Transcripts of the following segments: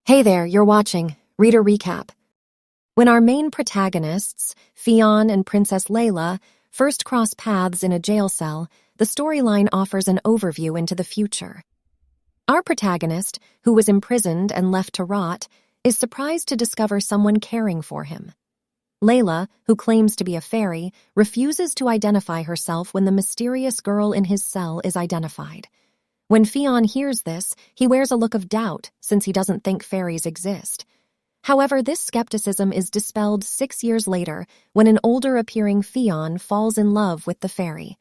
Hey there, you're watching Reader Recap. When our main protagonists, Fion and Princess Leila, first cross paths in a jail cell, the storyline offers an overview into the future. Our protagonist, who was imprisoned and left to rot, is surprised to discover someone caring for him. Leila, who claims to be a fairy, refuses to identify herself when the mysterious girl in his cell is identified. When Fion hears this, he wears a look of doubt since he doesn't think fairies exist. However, this skepticism is dispelled 6 years later when an older-appearing Fion falls in love with the fairy.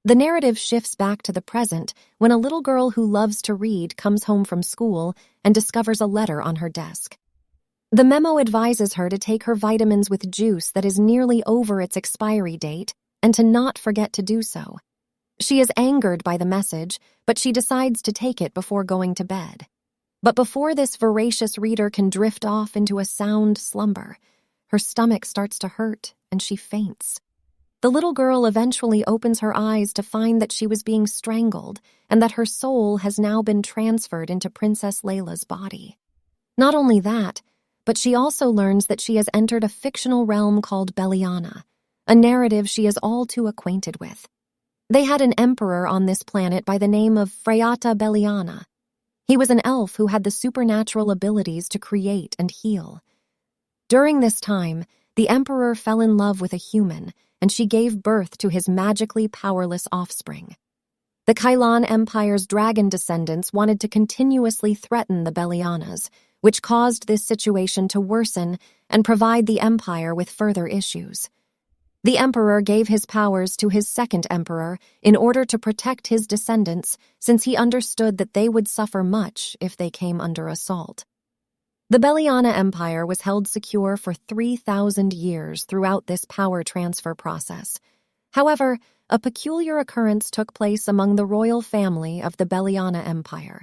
The narrative shifts back to the present when a little girl who loves to read comes home from school and discovers a letter on her desk. The memo advises her to take her vitamins with juice that is nearly over its expiry date and to not forget to do so. She is angered by the message, but she decides to take it before going to bed. But before this voracious reader can drift off into a sound slumber, her stomach starts to hurt and she faints. The little girl eventually opens her eyes to find that she was being strangled and that her soul has now been transferred into Princess Leila's body. Not only that, but she also learns that she has entered a fictional realm called Beliana, a narrative she is all too acquainted with. They had an emperor on this planet by the name of Beliana. He was an elf who had the supernatural abilities to create and heal. During this time, the emperor fell in love with a human, and she gave birth to his magically powerless offspring. The Kailan Empire's dragon descendants wanted to continuously threaten the Belianas, which caused this situation to worsen and provide the empire with further issues. The emperor gave his powers to his second emperor in order to protect his descendants, since he understood that they would suffer much if they came under assault. The Beliana Empire was held secure for 3,000 years throughout this power transfer process. However, a peculiar occurrence took place among the royal family of the Beliana Empire.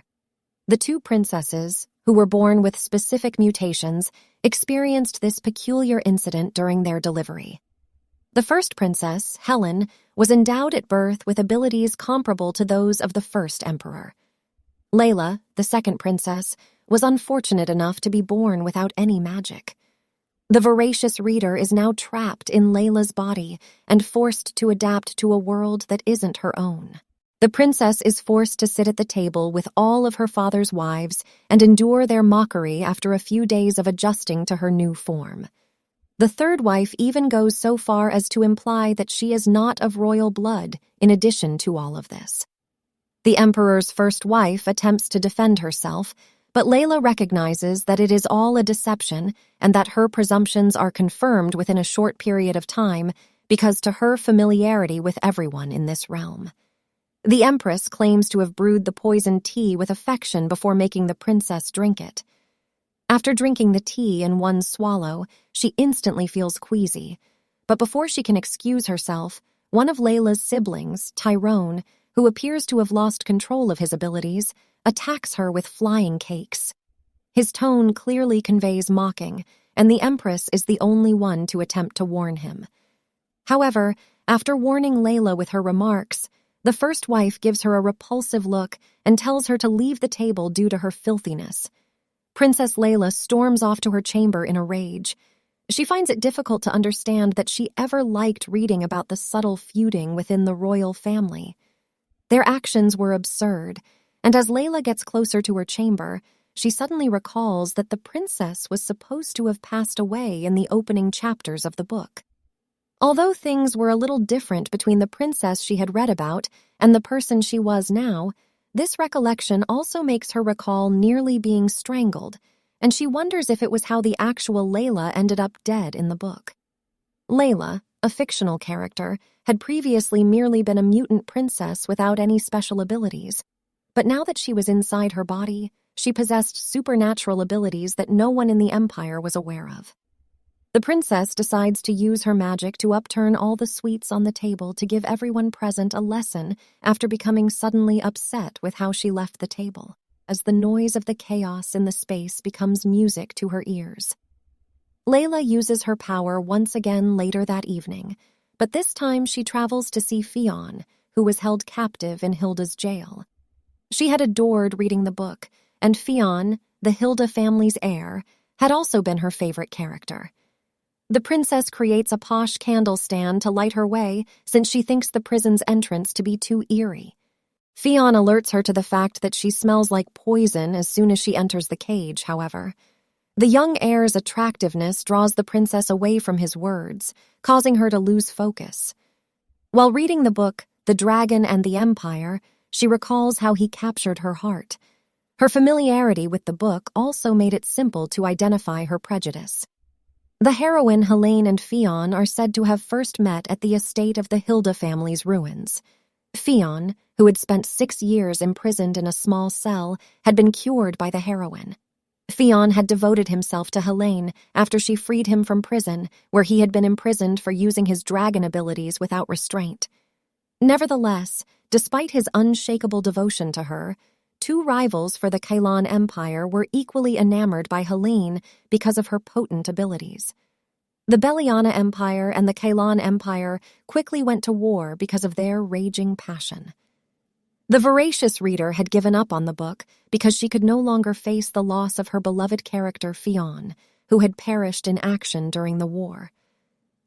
The two princesses, who were born with specific mutations, experienced this peculiar incident during their delivery. The first princess, Helen, was endowed at birth with abilities comparable to those of the first emperor. Leila, the second princess, was unfortunate enough to be born without any magic. The voracious reader is now trapped in Leila's body and forced to adapt to a world that isn't her own. The princess is forced to sit at the table with all of her father's wives and endure their mockery after a few days of adjusting to her new form. The third wife even goes so far as to imply that she is not of royal blood in addition to all of this. The emperor's first wife attempts to defend herself, but Leila recognizes that it is all a deception and that her presumptions are confirmed within a short period of time because to her familiarity with everyone in this realm. The empress claims to have brewed the poisoned tea with affection before making the princess drink it. After drinking the tea in one swallow, she instantly feels queasy. But before she can excuse herself, one of Leila's siblings, Tyrone, who appears to have lost control of his abilities, attacks her with flying cakes. His tone clearly conveys mocking, and the empress is the only one to attempt to warn him. However, after warning Leila with her remarks, the first wife gives her a repulsive look and tells her to leave the table due to her filthiness. Princess Leila storms off to her chamber in a rage. She finds it difficult to understand that she ever liked reading about the subtle feuding within the royal family. Their actions were absurd, and as Leila gets closer to her chamber, she suddenly recalls that the princess was supposed to have passed away in the opening chapters of the book. Although things were a little different between the princess she had read about and the person she was now, this recollection also makes her recall nearly being strangled, and she wonders if it was how the actual Leila ended up dead in the book. Leila, a fictional character, had previously merely been a mutant princess without any special abilities, but now that she was inside her body, she possessed supernatural abilities that no one in the Empire was aware of. The princess decides to use her magic to upturn all the sweets on the table to give everyone present a lesson after becoming suddenly upset with how she left the table, as the noise of the chaos in the space becomes music to her ears. Leila uses her power once again later that evening, but this time she travels to see Fion, who was held captive in Hilda's jail. She had adored reading the book, and Fion, the Hilda family's heir, had also been her favorite character. The princess creates a posh candle stand to light her way since she thinks the prison's entrance to be too eerie. Fion alerts her to the fact that she smells like poison as soon as she enters the cage, however. The young heir's attractiveness draws the princess away from his words, causing her to lose focus. While reading the book, The Dragon and the Empire, she recalls how he captured her heart. Her familiarity with the book also made it simple to identify her prejudice. The heroine Leila and Fion are said to have first met at the estate of the Hilda family's ruins. Fion, who had spent 6 years imprisoned in a small cell, had been cured by the heroine. Fion had devoted himself to Leila after she freed him from prison, where he had been imprisoned for using his dragon abilities without restraint. Nevertheless, despite his unshakable devotion to her, 2 rivals for the Leila Empire were equally enamored by Leila because of her potent abilities. The Beliana Empire and the Leila Empire quickly went to war because of their raging passion. The voracious reader had given up on the book because she could no longer face the loss of her beloved character Fion, who had perished in action during the war.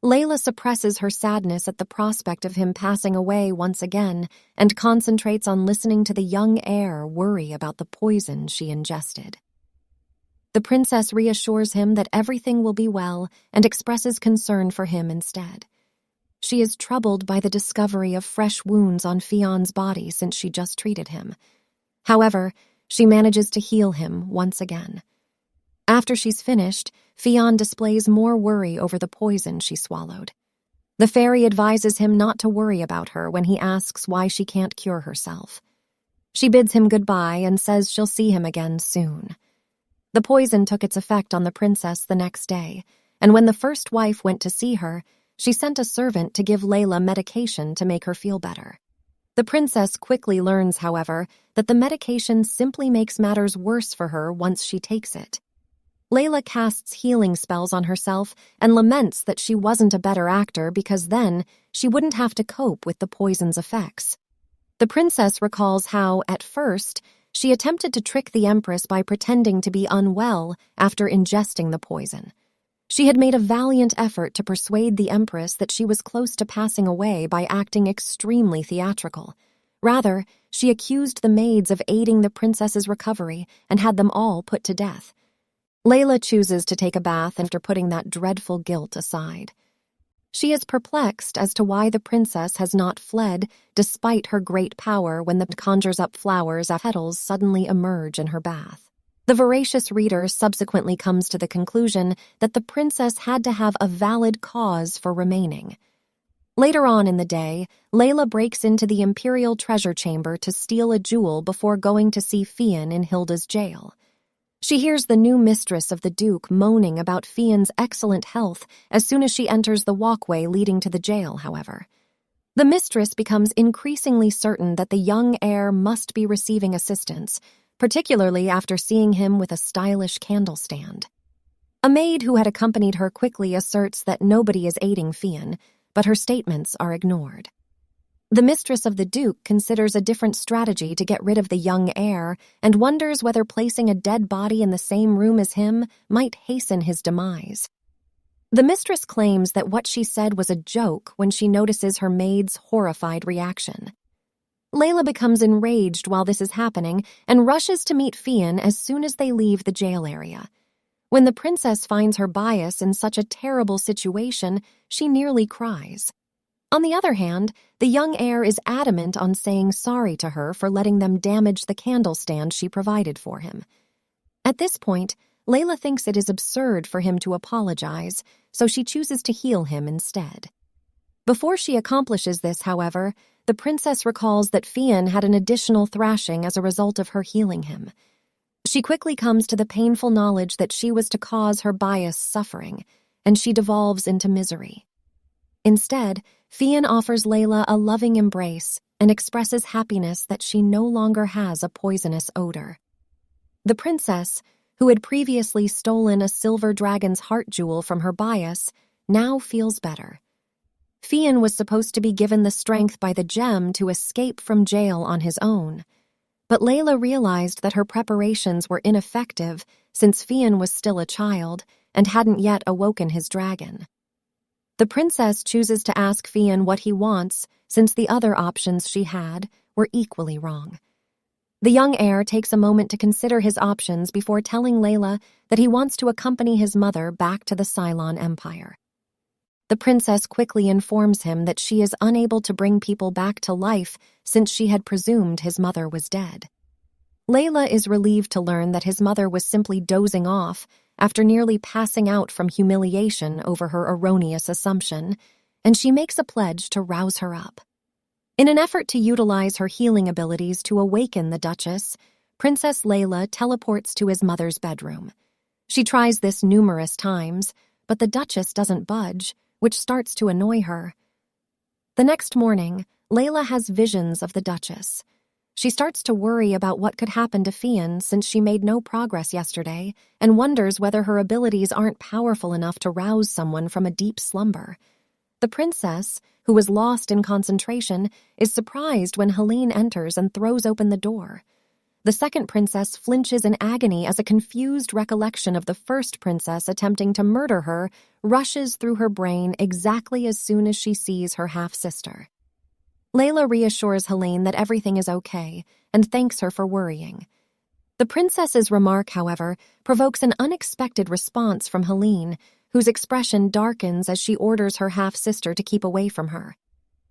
Leila suppresses her sadness at the prospect of him passing away once again and concentrates on listening to the young heir worry about the poison she ingested. The princess reassures him that everything will be well and expresses concern for him instead. She is troubled by the discovery of fresh wounds on Fion's body since she just treated him. However, she manages to heal him once again. After she's finished, Fion displays more worry over the poison she swallowed. The fairy advises him not to worry about her when he asks why she can't cure herself. She bids him goodbye and says she'll see him again soon. The poison took its effect on the princess the next day, and when the first wife went to see her, she sent a servant to give Leila medication to make her feel better. The princess quickly learns, however, that the medication simply makes matters worse for her once she takes it. Leila casts healing spells on herself and laments that she wasn't a better actor because then she wouldn't have to cope with the poison's effects. The princess recalls how, at first, she attempted to trick the empress by pretending to be unwell after ingesting the poison. She had made a valiant effort to persuade the empress that she was close to passing away by acting extremely theatrical. Rather, she accused the maids of aiding the princess's recovery and had them all put to death. Leila chooses to take a bath after putting that dreadful guilt aside. She is perplexed as to why the princess has not fled despite her great power when the conjures up flowers as petals suddenly emerge in her bath. The voracious reader subsequently comes to the conclusion that the princess had to have a valid cause for remaining. Later on in the day, Leila breaks into the imperial treasure chamber to steal a jewel before going to see Fion in Hilda's jail. She hears the new mistress of the Duke moaning about Fion's excellent health as soon as she enters the walkway leading to the jail, however. The mistress becomes increasingly certain that the young heir must be receiving assistance, particularly after seeing him with a stylish candle stand. A maid who had accompanied her quickly asserts that nobody is aiding Fion, but her statements are ignored. The mistress of the Duke considers a different strategy to get rid of the young heir and wonders whether placing a dead body in the same room as him might hasten his demise. The mistress claims that what she said was a joke when she notices her maid's horrified reaction. Leila becomes enraged while this is happening and rushes to meet Fion as soon as they leave the jail area. When the princess finds her bias in such a terrible situation, she nearly cries. On the other hand, the young heir is adamant on saying sorry to her for letting them damage the candle stand she provided for him. At this point, Leila thinks it is absurd for him to apologize, so she chooses to heal him instead. Before she accomplishes this, however, the princess recalls that Fion had an additional thrashing as a result of her healing him. She quickly comes to the painful knowledge that she was to cause her bias suffering, and she devolves into misery. Instead, Fion offers Leila a loving embrace and expresses happiness that she no longer has a poisonous odor. The princess, who had previously stolen a silver dragon's heart jewel from her bias, now feels better. Fion was supposed to be given the strength by the gem to escape from jail on his own, But Leila realized that her preparations were ineffective since Fion was still a child and hadn't yet awoken his dragon. The princess chooses to ask Fion what he wants since the other options she had were equally wrong. The young heir takes a moment to consider his options before telling Leila that he wants to accompany his mother back to the Cylon Empire. The princess quickly informs him that she is unable to bring people back to life since she had presumed his mother was dead. Leila is relieved to learn that his mother was simply dozing off after nearly passing out from humiliation over her erroneous assumption, and she makes a pledge to rouse her up. In an effort to utilize her healing abilities to awaken the Duchess, Princess Leila teleports to his mother's bedroom. She tries this numerous times, but the Duchess doesn't budge, which starts to annoy her. The next morning, Leila has visions of the Duchess. She starts to worry about what could happen to Fion since she made no progress yesterday and wonders whether her abilities aren't powerful enough to rouse someone from a deep slumber. The princess, who was lost in concentration, is surprised when Helene enters and throws open the door. The second princess flinches in agony as a confused recollection of the first princess attempting to murder her rushes through her brain exactly as soon as she sees her half-sister. Leila reassures Helene that everything is okay and thanks her for worrying. The princess's remark, however, provokes an unexpected response from Helene, whose expression darkens as she orders her half-sister to keep away from her.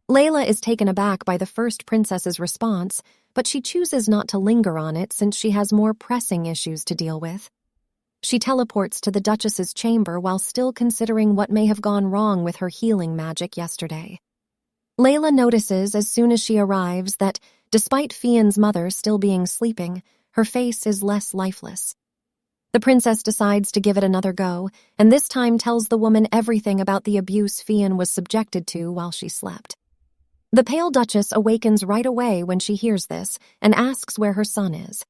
Leila is taken aback by the first princess's response, but she chooses not to linger on it since she has more pressing issues to deal with. She teleports to the Duchess's chamber while still considering what may have gone wrong with her healing magic yesterday. Leila notices as soon as she arrives that, despite Fion's mother still being sleeping, her face is less lifeless. The princess decides to give it another go, and this time tells the woman everything about the abuse Fion was subjected to while she slept. The pale Duchess awakens right away when she hears this and asks where her son is.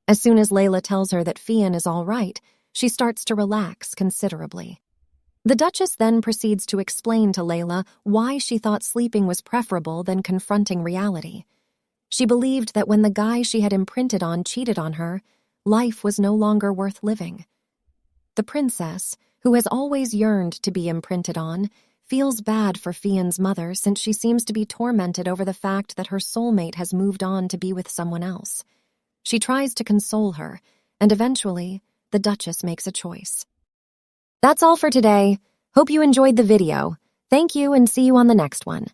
As soon as Leila tells her that Fion is all right, she starts to relax considerably. The Duchess then proceeds to explain to Leila why she thought sleeping was preferable than confronting reality. She believed that when the guy she had imprinted on cheated on her, life was no longer worth living. The princess, who has always yearned to be imprinted on, feels bad for Fion's mother since she seems to be tormented over the fact that her soulmate has moved on to be with someone else. She tries to console her, and eventually, the Duchess makes a choice. That's all for today. Hope you enjoyed the video. Thank you and see you on the next one.